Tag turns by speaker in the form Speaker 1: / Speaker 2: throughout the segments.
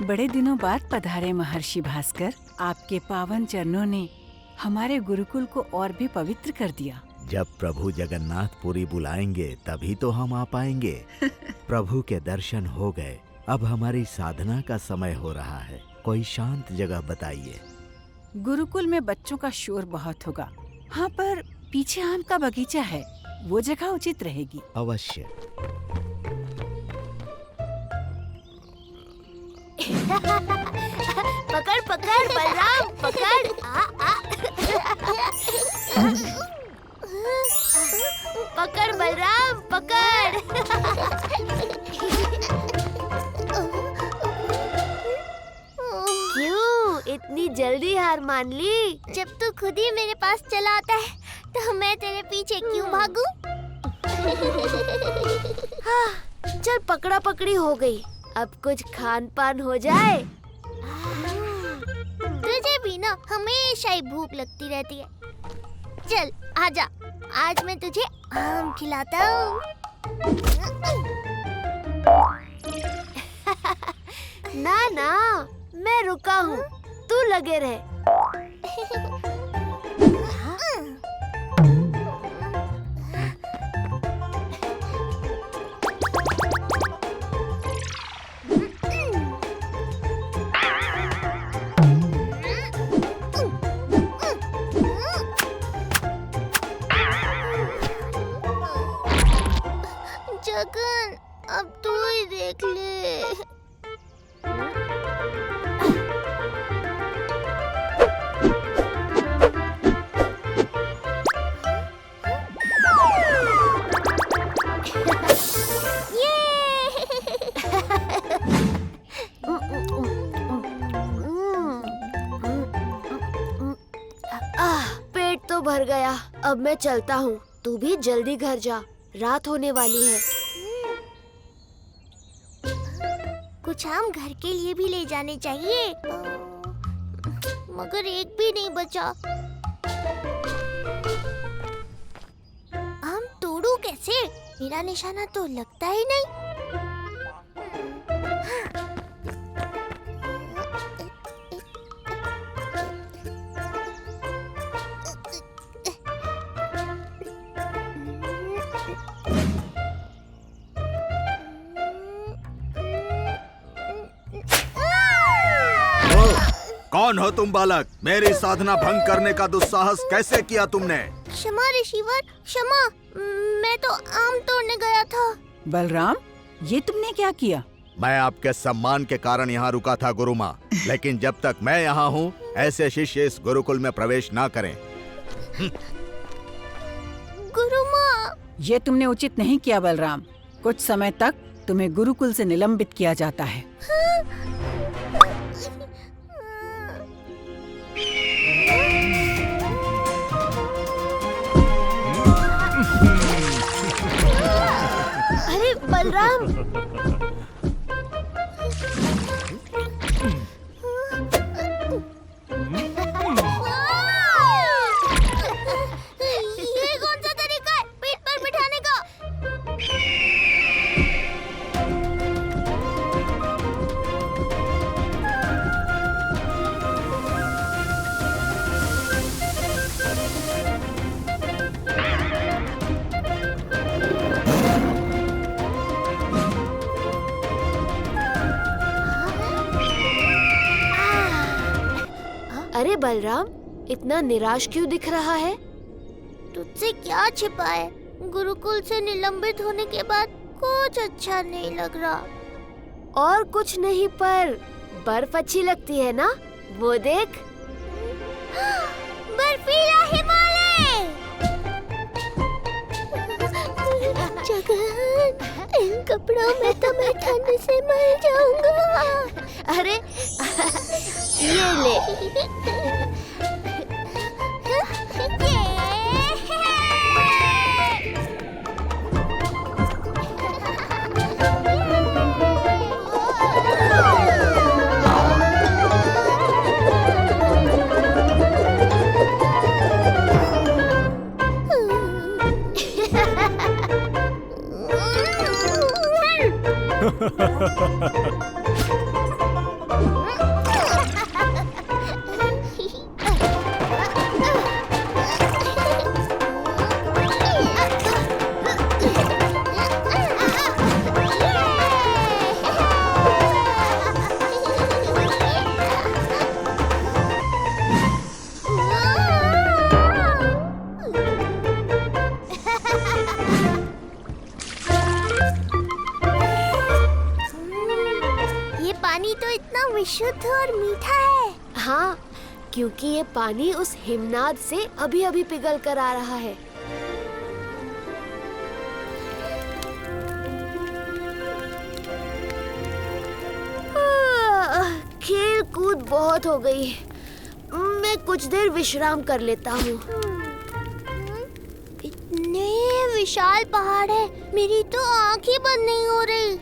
Speaker 1: बड़े दिनों बाद पधारे महर्षि भास्कर। आपके पावन चरणों ने हमारे गुरुकुल को और भी पवित्र कर दिया।
Speaker 2: जब प्रभु जगन्नाथ पुरी बुलाएंगे तभी तो हम आ पाएंगे। प्रभु के दर्शन हो गए, अब हमारी साधना का समय हो रहा है। कोई शांत जगह बताइए।
Speaker 1: गुरुकुल में बच्चों का शोर बहुत होगा। हाँ, पर पीछे आम का बगीचा है, वो जगह उचित रहेगी।
Speaker 2: अवश्य।
Speaker 3: पकड़ पकड़ बलराम, पकड़। पकड़ बलराम, पकड़। क्यों इतनी जल्दी हार मान ली?
Speaker 4: जब तू खुद ही मेरे पास चला आता है तो मैं तेरे पीछे क्यों भागूं?
Speaker 3: हाँ, चल पकड़ा पकड़ी हो गई, अब कुछ खान पान हो जाए।
Speaker 4: तुझे भी ना हमेशा ही भूख लगती रहती है। चल आजा, आज मैं तुझे आम खिलाता हूँ।
Speaker 3: ना ना, मैं रुका हूँ, तू लगे रहे।
Speaker 4: जगन, अब तू ही देख ले।
Speaker 3: पेट तो भर गया, अब मैं चलता हूँ। तू भी जल्दी घर जा, रात होने वाली है।
Speaker 4: कुछ आम घर के लिए भी ले जाने चाहिए, मगर एक भी नहीं बचा। आम तोड़ू कैसे? मेरा निशाना तो लगता ही नहीं।
Speaker 2: कौन हो तुम बालक? मेरी साधना भंग करने का दुस्साहस कैसे किया तुमने?
Speaker 4: क्षमा ऋषिवर, क्षमा। मैं तो आम तोड़ने गया था।
Speaker 1: बलराम, ये तुमने क्या किया?
Speaker 2: मैं आपके सम्मान के कारण यहाँ रुका था गुरु माँ, लेकिन जब तक मैं यहाँ हूँ ऐसे शिष्य इस गुरुकुल में प्रवेश ना करें।
Speaker 4: गुरु माँ,
Speaker 1: ये तुमने उचित नहीं किया बलराम। कुछ समय तक तुम्हें गुरुकुल से निलंबित किया जाता है।
Speaker 3: अरे बलराम,
Speaker 4: ये कौन सा तरीका है पेट पर बिठाने का?
Speaker 3: अरे बलराम, इतना निराश क्यों दिख रहा है?
Speaker 4: तुझसे क्या छिपा है? गुरुकुल से निलंबित होने के बाद कुछ अच्छा नहीं लग रहा।
Speaker 3: और कुछ नहीं, पर बर्फ अच्छी लगती है ना, वो देख।
Speaker 4: बर्फीला हिमालय। जगन, इन कपड़ों में तो मैं ठंड से मर जाऊंगा।
Speaker 3: अरे ये ले।
Speaker 4: पानी शुद्ध और मीठा है।
Speaker 3: हाँ, क्योंकि ये पानी उस हिमनाद से अभी अभी पिघल कर आ रहा है। खेल कूद बहुत हो गई, मैं कुछ देर विश्राम कर लेता हूँ।
Speaker 4: इतने विशाल पहाड़ है, मेरी तो आँख ही बंद नहीं हो रही।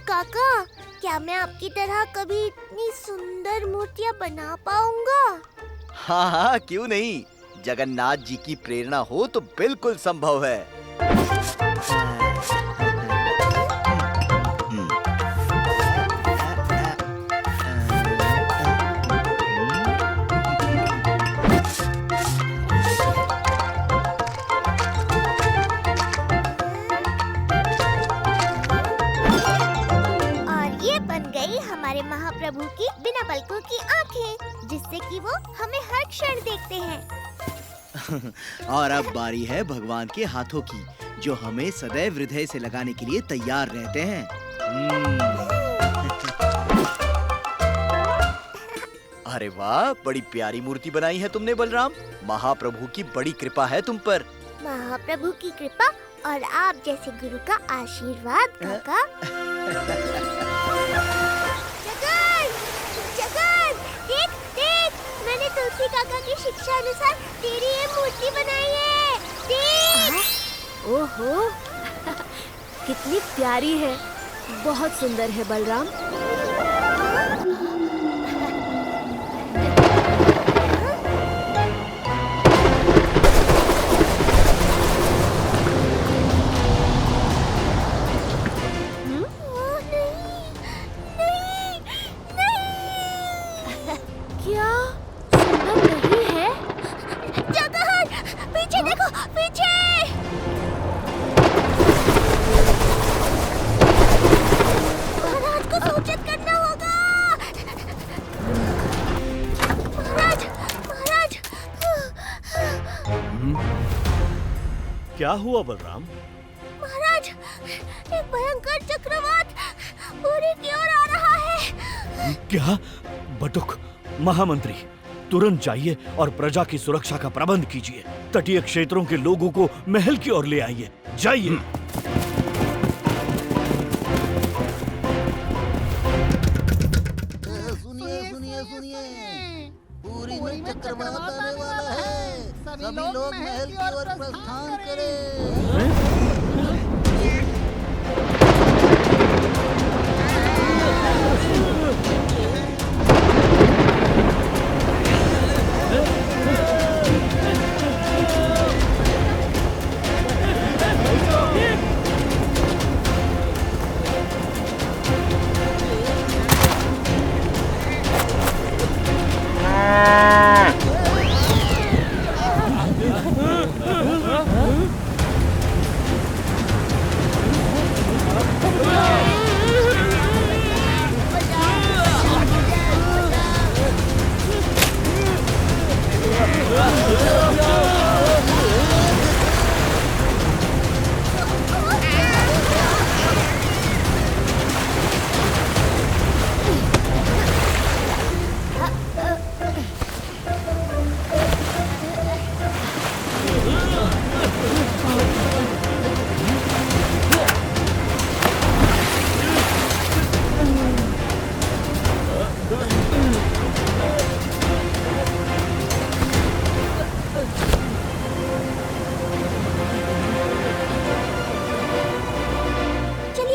Speaker 4: काका, क्या मैं आपकी तरह कभी इतनी सुंदर मूर्तियाँ बना पाऊंगा?
Speaker 5: हाँ हाँ, क्यों नहीं। जगन्नाथ जी की प्रेरणा हो तो बिल्कुल संभव है। महाप्रभु की बिना पलकों की आंखें, जिससे कि वो हमें हर क्षण देखते हैं। और अब बारी है भगवान के हाथों की, जो हमें सदैव हृदय से लगाने के लिए तैयार रहते हैं। अरे वाह, बड़ी प्यारी मूर्ति बनाई है तुमने बलराम। महाप्रभु की बड़ी कृपा है तुम पर।
Speaker 4: महाप्रभु की कृपा और आप जैसे गुरु का आशीर्वाद काका। मैंने तुलसी काका की शिक्षा अनुसार तेरी ये मूर्ति बनाई है। देख।
Speaker 3: ओहो, कितनी प्यारी है, बहुत सुंदर है बलराम। क्या सुंदर नहीं है?
Speaker 4: जगन, पीछे देखो, पीछे। महाराज को सूचित करना होगा। महाराज, महाराज।
Speaker 6: क्या हुआ बलराम?
Speaker 4: महाराज, एक भयंकर चक्रवात पूरी की ओर आ रहा है।
Speaker 6: क्या? बटुक, महामंत्री, तुरंत जाइए और प्रजा की सुरक्षा का प्रबंध कीजिए। तटीय क्षेत्रों के लोगों को महल की ओर ले आइए। जाइए।
Speaker 7: सुनिए सुनिए सुनिए, पूरी में चक्रवात आने वाला है। सभी लोग महल की ओर प्रस्थान करें।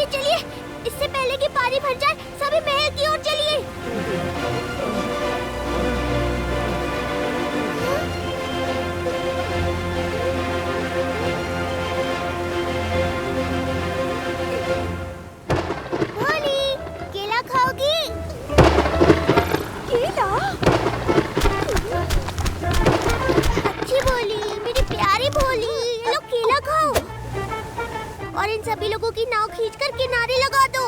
Speaker 4: चलिए, इससे पहले कि पानी भर जाए, सभी महल की ओर चलिए। भोली, केला खाओगी? केला? अच्छी भोली, मेरी प्यारी भोली, ये लो केला खाओ और इन सभी लोगों की नाव खींचकर किनारे लगा दो।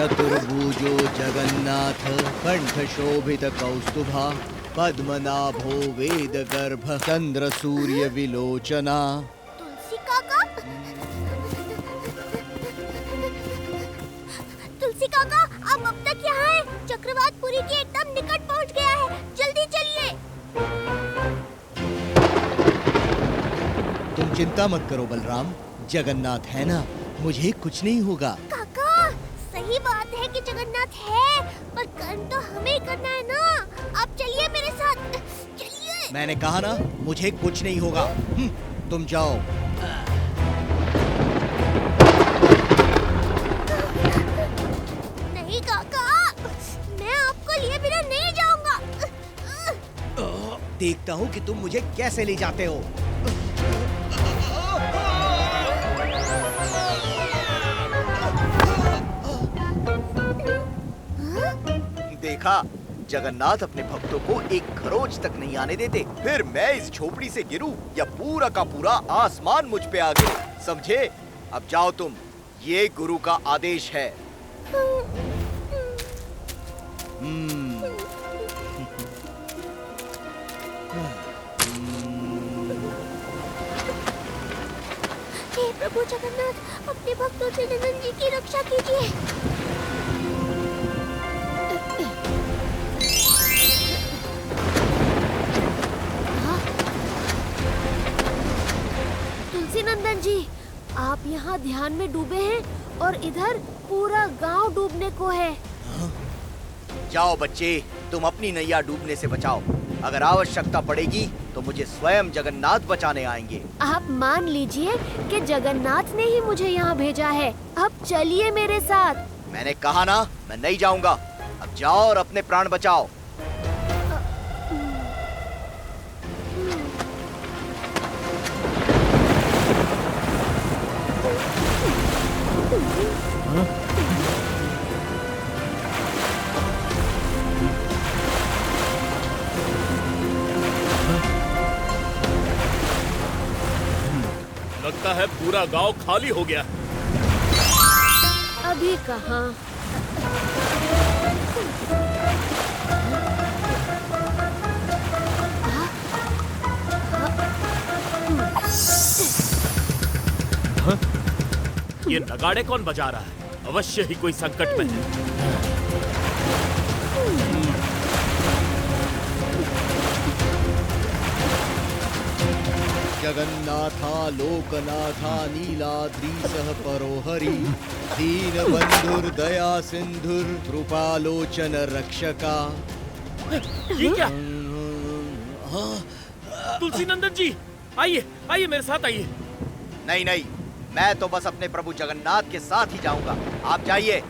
Speaker 5: चतुर्भुजो जगन्नाथ कंठ शोभित कौस्तुभा पद्मनाभो वेद गर्भ चंद्र सूर्य विलोचना।
Speaker 4: तुलसी काका, तुलसी काका, आप अब तक यहाँ हैं? चक्रवातपुरी के एकदम निकट पहुँच गया है, जल्दी चलिए।
Speaker 5: तुम चिंता मत करो बलराम, जगन्नाथ है ना, मुझे कुछ नहीं होगा।
Speaker 4: काका, सही बात है कि जगन्नाथ है, पर कर्म तो हमें करना है ना। आप चलिए मेरे साथ, चलिए।
Speaker 5: मैंने कहा ना, मुझे कुछ नहीं होगा। तुम जाओ।
Speaker 4: नहीं काका, मैं आपको लिए बिना नहीं जाऊंगा।
Speaker 5: देखता हूँ कि तुम मुझे कैसे ले जाते हो। देखा, जगन्नाथ अपने भक्तों को एक खरोच तक नहीं आने देते। फिर मैं इस झोपड़ी से गिरूं या पूरा का पूरा आसमान मुझ पे आ गिरे, समझे? अब जाओ तुम, ये गुरु का आदेश है।
Speaker 4: हे प्रभु जगन्नाथ, अपने भक्तों से नंदन जी की रक्षा कीजिए।
Speaker 3: तुलसी नंदन जी, आप यहाँ ध्यान में डूबे हैं और इधर पूरा गांव डूबने को है।
Speaker 5: जाओ बच्चे, तुम अपनी नैया डूबने से बचाओ। अगर आवश्यकता पड़ेगी तो मुझे स्वयं जगन्नाथ बचाने आएंगे।
Speaker 3: आप मान लीजिए कि जगन्नाथ ने ही मुझे यहाँ भेजा है। अब चलिए मेरे साथ।
Speaker 5: मैंने कहा ना, मैं नहीं जाऊंगा। अब जाओ और अपने प्राण बचाओ।
Speaker 6: लगता है पूरा गांव खाली हो गया।
Speaker 3: अभी कहाँ?
Speaker 6: ये नगाड़े कौन बजा रहा है? अवश्य ही कोई संकट में है।
Speaker 5: जगन्नाथा लोकनाथा नीलाद्रीसह परोहरि दीनबंधुर दया सिंधुर कृपालोचन रक्षका।
Speaker 6: ये क्या? तुलसी नंदन जी, आइए आइए मेरे साथ आइए।
Speaker 5: नहीं नहीं, मैं तो बस अपने प्रभु जगन्नाथ के साथ ही जाऊंगा। आप जाइए।